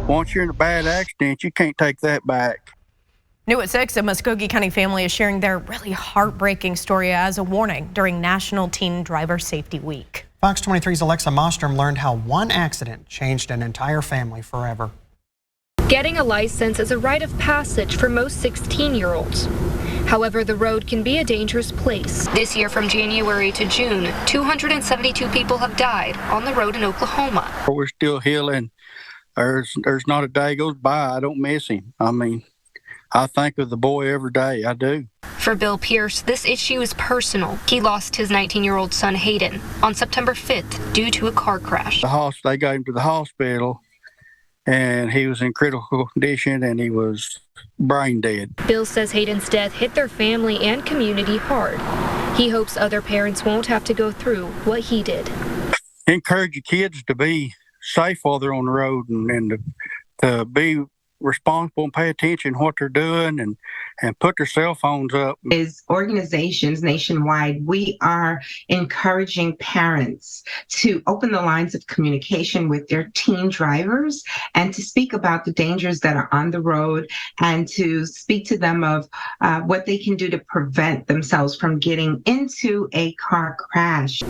Once you're in a bad accident, you can't take that back. New at 6, a Muskogee County family is sharing their really heartbreaking story as a warning during National Teen Driver Safety Week. Fox 23's Alexa Mostrom learned how one accident changed an entire family forever. Getting a license is a rite of passage for most 16-year-olds. However, the road can be a dangerous place. This year, from January to June, 272 people have died on the road in Oklahoma. We're still healing. There's not a day goes by I don't miss him. I mean, I think of the boy every day. I do. For Bill Pierce, this issue is personal. He lost his 19-year-old son, Hayden, on September 5th due to a car crash. They got him to the hospital, and he was in critical condition, and he was brain dead. Bill says Hayden's death hit their family and community hard. He hopes other parents won't have to go through what he did. Encourage your kids to be safe while they're on the road, and to be responsible and pay attention to what they're doing, and put their cell phones up. As organizations nationwide, we are encouraging parents to open the lines of communication with their teen drivers and to speak about the dangers that are on the road and to speak to them of what they can do to prevent themselves from getting into a car crash.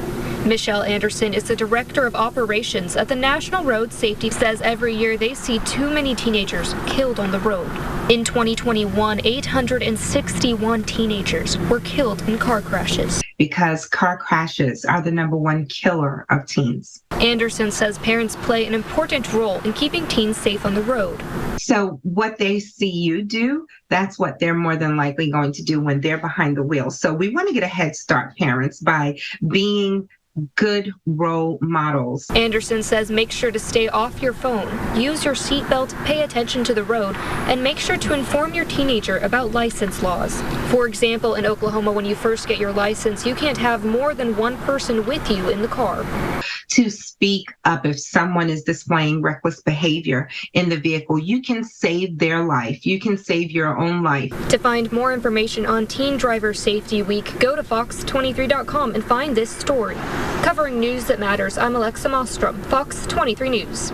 Michelle Anderson is the director of operations at the National Road Safety, says every year they see too many teenagers killed on the road. In 2021, 861 teenagers were killed in car crashes. Because car crashes are the #1 killer of teens. Anderson says parents play an important role in keeping teens safe on the road. So what they see you do, that's what they're more than likely going to do when they're behind the wheel. So we want to get a head start, parents, by being good role models. Anderson says make sure to stay off your phone, use your seatbelt, pay attention to the road, and make sure to inform your teenager about license laws. For example, in Oklahoma, when you first get your license, you can't have more than one person with you in the car. To speak up if someone is displaying reckless behavior in the vehicle, you can save their life. You can save your own life. To find more information on Teen Driver Safety Week, go to fox23.com and find this story. Covering news that matters, I'm Alexa Mostrom, Fox 23 News.